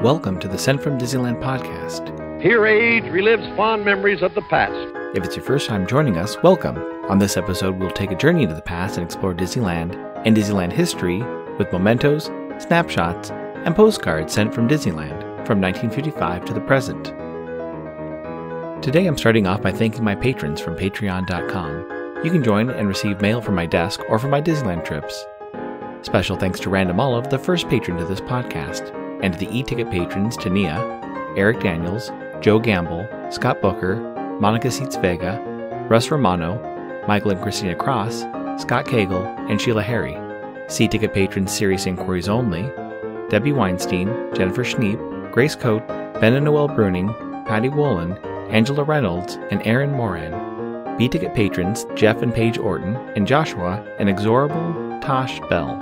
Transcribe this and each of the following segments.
Welcome to the Sent from Disneyland podcast. Here age relives fond memories of the past. If it's your first time joining us, welcome. On this episode, we'll take a journey into the past and explore Disneyland and Disneyland history with mementos, snapshots, and postcards sent from Disneyland from 1955 to the present. Today I'm starting off by thanking my patrons from patreon.com. You can join and receive mail from my desk or from my Disneyland trips. Special thanks to Random Olive, the first patron to this podcast, and to the e-ticket patrons Tania, Eric Daniels, Joe Gamble, Scott Booker, Monica Seitz Vega, Russ Romano, Michael and Christina Cross, Scott Cagle, and Sheila Harry. C-ticket patrons Serious Inquiries Only, Debbie Weinstein, Jennifer Schneep, Grace Coate, Ben and Noel Bruning, Patty Wolin, Angela Reynolds, and Aaron Moran. B-ticket patrons Jeff and Paige Orton, and Joshua and Exorable Tosh Bell.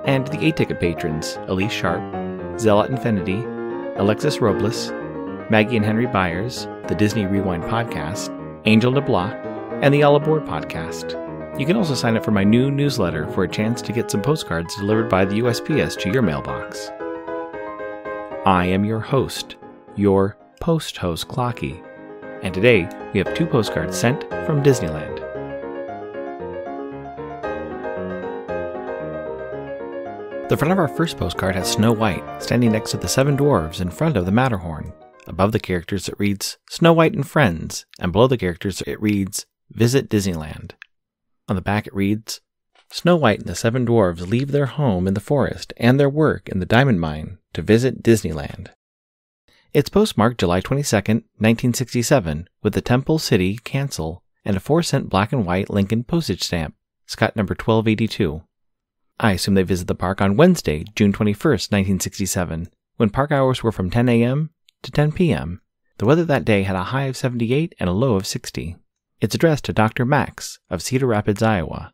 And the A-ticket patrons Elise Sharp, Zealot Infinity, Alexis Robles, Maggie and Henry Byers, the Disney Rewind podcast, Angel DeBlois, and the All Aboard podcast. You can also sign up for my new newsletter for a chance to get some postcards delivered by the USPS to your mailbox. I am your host, your post-host Clocky, and today we have 2 postcards sent from Disneyland. The front of our first postcard has Snow White standing next to the 7 dwarves in front of the Matterhorn. Above the characters it reads Snow White and Friends, and below the characters it reads Visit Disneyland. On the back it reads Snow White and the 7 dwarves leave their home in the forest and their work in the diamond mine to visit Disneyland. It's postmarked July 22, 1967, with the Temple City Cancel and a 4-cent black and white Lincoln postage stamp, Scott number 1282. I assume they visit the park on Wednesday, June 21st, 1967, when park hours were from 10 a.m. to 10 p.m. The weather that day had a high of 78 and a low of 60. It's addressed to Dr. Max of Cedar Rapids, Iowa.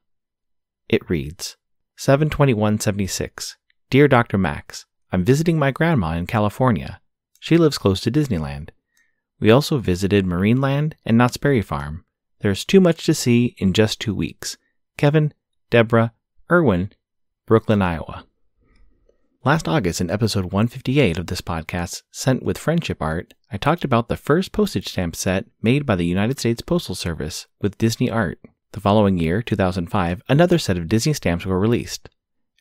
It reads, 7/21/76. Dear Dr. Max, I'm visiting my grandma in California. She lives close to Disneyland. We also visited Marineland and Knott's Berry Farm. There's too much to see in just 2 weeks. Kevin, Deborah, Erwin, Brooklyn, Iowa. Last August in episode 158 of this podcast, Sent with Friendship Art, I talked about the first postage stamp set made by the United States Postal Service with Disney art. The following year, 2005, another set of Disney stamps were released.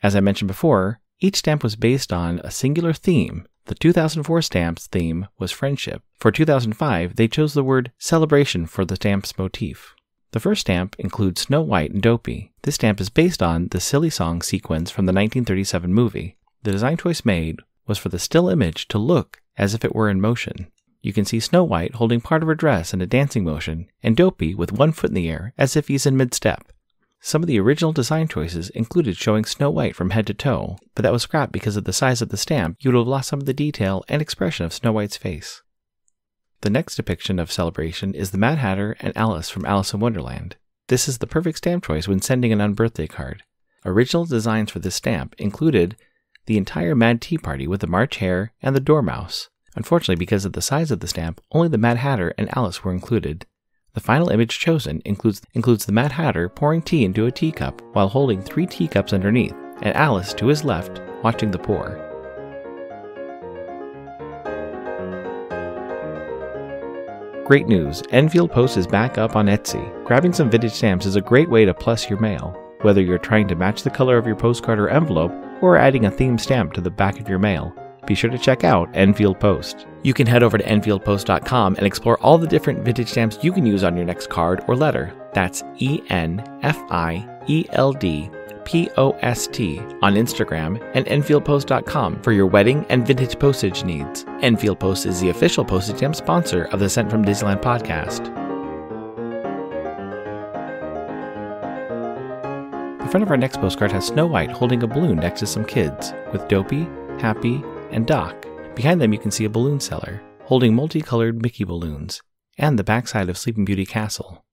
As I mentioned before, each stamp was based on a singular theme. The 2004 stamp's theme was friendship. For 2005, they chose the word celebration for the stamp's motif. The first stamp includes Snow White and Dopey. This stamp is based on the Silly Song sequence from the 1937 movie. The design choice made was for the still image to look as if it were in motion. You can see Snow White holding part of her dress in a dancing motion, and Dopey with one foot in the air as if he's in mid-step. Some of the original design choices included showing Snow White from head to toe, but that was scrapped because of the size of the stamp. You would have lost some of the detail and expression of Snow White's face. The next depiction of celebration is the Mad Hatter and Alice from Alice in Wonderland. This is the perfect stamp choice when sending an unbirthday card. Original designs for this stamp included the entire Mad Tea Party with the March Hare and the Dormouse. Unfortunately, because of the size of the stamp, only the Mad Hatter and Alice were included. The final image chosen includes the Mad Hatter pouring tea into a teacup while holding 3 teacups underneath, and Alice to his left watching the pour. Great news, Enfield Post is back up on Etsy. Grabbing some vintage stamps is a great way to plus your mail. Whether you're trying to match the color of your postcard or envelope, or adding a themed stamp to the back of your mail, be sure to check out Enfield Post. You can head over to enfieldpost.com and explore all the different vintage stamps you can use on your next card or letter. That's ENFIELDPOST on Instagram and enfieldpost.com for your wedding and vintage postage needs. Enfield Post is the official postage stamp sponsor of the Sent from Disneyland podcast. The front of our next postcard has Snow White holding a balloon next to some kids, with Dopey, Happy, and Doc. Behind them you can see a balloon seller, holding multicolored Mickey balloons, and the backside of Sleeping Beauty Castle.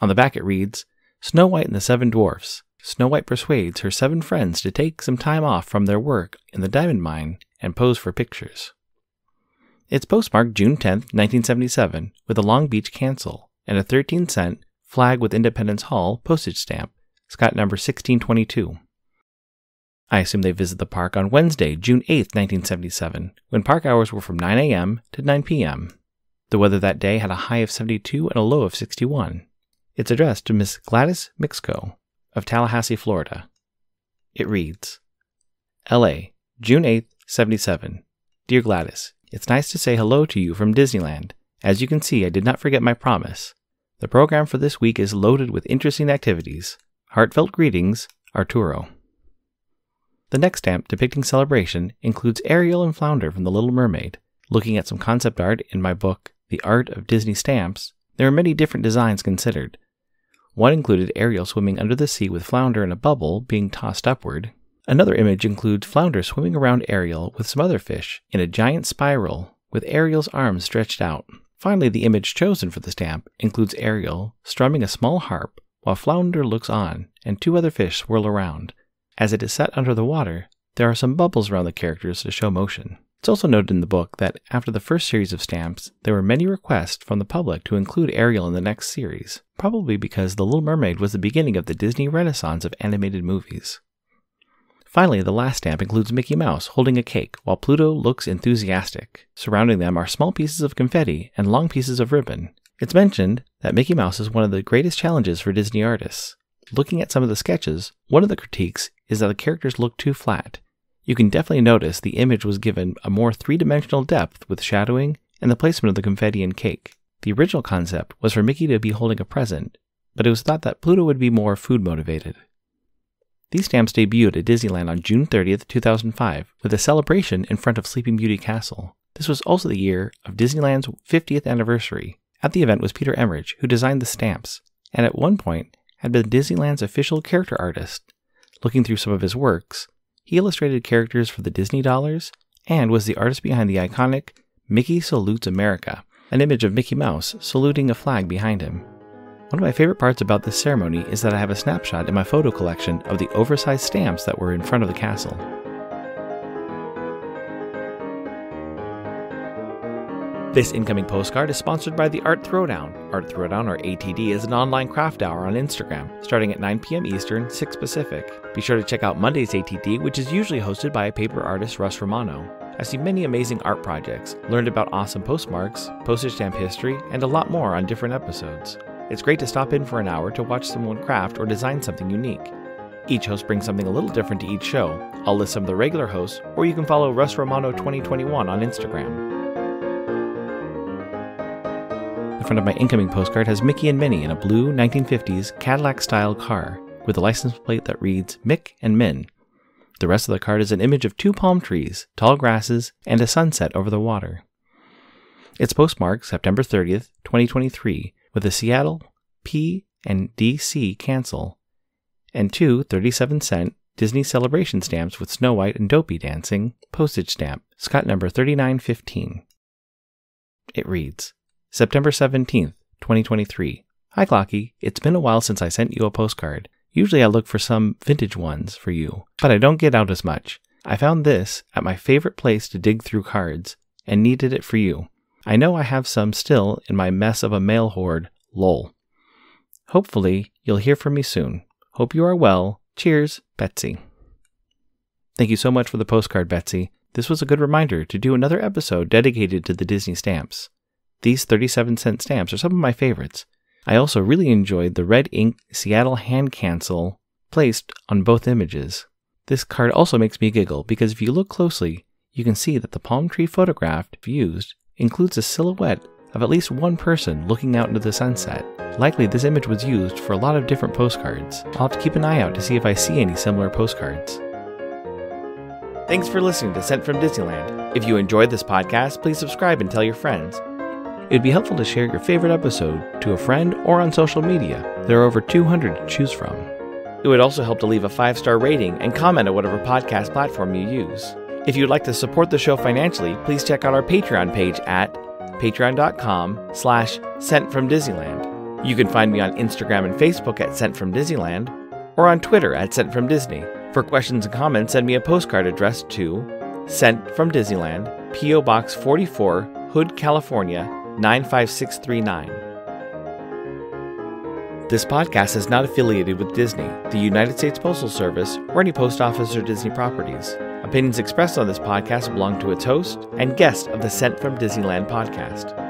On the back it reads, Snow White and the 7 Dwarfs. Snow White persuades her 7 friends to take some time off from their work in the diamond mine and pose for pictures. It's postmarked June 10, 1977, with a Long Beach Cancel and a 13-cent Flag with Independence Hall postage stamp, Scott number 1622. I assume they visited the park on Wednesday, June 8, 1977, when park hours were from 9 a.m. to 9 p.m. The weather that day had a high of 72 and a low of 61. It's addressed to Miss Gladys Mixco of Tallahassee, Florida. It reads, L.A., June 8, 77. Dear Gladys, it's nice to say hello to you from Disneyland. As you can see, I did not forget my promise. The program for this week is loaded with interesting activities. Heartfelt greetings, Arturo. The next stamp depicting celebration includes Ariel and Flounder from The Little Mermaid. Looking at some concept art in my book, The Art of Disney Stamps, there are many different designs considered. One included Ariel swimming under the sea with Flounder in a bubble being tossed upward. Another image includes Flounder swimming around Ariel with some other fish in a giant spiral with Ariel's arms stretched out. Finally, the image chosen for the stamp includes Ariel strumming a small harp while Flounder looks on and two other fish swirl around. As it is set under the water, there are some bubbles around the characters to show motion. It's also noted in the book that after the first series of stamps, there were many requests from the public to include Ariel in the next series, probably because The Little Mermaid was the beginning of the Disney Renaissance of animated movies. Finally, the last stamp includes Mickey Mouse holding a cake while Pluto looks enthusiastic. Surrounding them are small pieces of confetti and long pieces of ribbon. It's mentioned that Mickey Mouse is one of the greatest challenges for Disney artists. Looking at some of the sketches, one of the critiques is that the characters look too flat. You can definitely notice the image was given a more three-dimensional depth with shadowing and the placement of the confetti and cake. The original concept was for Mickey to be holding a present, but it was thought that Pluto would be more food-motivated. These stamps debuted at Disneyland on June 30th, 2005, with a celebration in front of Sleeping Beauty Castle. This was also the year of Disneyland's 50th anniversary. At the event was Peter Emmerich, who designed the stamps, and at one point had been Disneyland's official character artist. Looking through some of his works, he illustrated characters for the Disney dollars and was the artist behind the iconic Mickey Salutes America, an image of Mickey Mouse saluting a flag behind him. One of my favorite parts about this ceremony is that I have a snapshot in my photo collection of the oversized stamps that were in front of the castle. This incoming postcard is sponsored by the Art Throwdown. Art Throwdown, or ATD, is an online craft hour on Instagram, starting at 9 p.m. Eastern, 6 Pacific. Be sure to check out Monday's ATD, which is usually hosted by paper artist Russ Romano. I've seen many amazing art projects, learned about awesome postmarks, postage stamp history, and a lot more on different episodes. It's great to stop in for an hour to watch someone craft or design something unique. Each host brings something a little different to each show. I'll list some of the regular hosts, or you can follow Russ Romano 2021 on Instagram. The front of my incoming postcard has Mickey and Minnie in a blue 1950s Cadillac-style car with a license plate that reads Mick and Min. The rest of the card is an image of two palm trees, tall grasses, and a sunset over the water. It's postmarked September 30th, 2023, with a Seattle P and DC cancel, and two 37-cent Disney Celebration stamps with Snow White and Dopey dancing, postage stamp, Scott number 3915. It reads, September 17th, 2023. Hi Clocky, it's been a while since I sent you a postcard. Usually I look for some vintage ones for you, but I don't get out as much. I found this at my favorite place to dig through cards, and needed it for you. I know I have some still in my mess of a mail hoard, lol. Hopefully, you'll hear from me soon. Hope you are well. Cheers, Betsy. Thank you so much for the postcard, Betsy. This was a good reminder to do another episode dedicated to the Disney stamps. These 37-cent stamps are some of my favorites. I also really enjoyed the red ink Seattle hand cancel placed on both images. This card also makes me giggle because if you look closely, you can see that the palm tree photograph used includes a silhouette of at least one person looking out into the sunset. Likely this image was used for a lot of different postcards. I'll have to keep an eye out to see if I see any similar postcards. Thanks for listening to Sent from Disneyland. If you enjoyed this podcast, please subscribe and tell your friends. It would be helpful to share your favorite episode to a friend or on social media. There are over 200 to choose from. It would also help to leave a 5-star rating and comment on whatever podcast platform you use. If you'd like to support the show financially, please check out our Patreon page at patreon.com/sentfromdisneyland. You can find me on Instagram and Facebook at Sent From Disneyland, or on Twitter at Sent From Disney. For questions and comments, send me a postcard addressed to Sent From Disneyland, P.O. Box 44, Hood, California, 95639. This podcast is not affiliated with Disney, the United States Postal Service, or any post office or Disney properties. Opinions expressed on this podcast belong to its host and guest of the Sent from Disneyland podcast.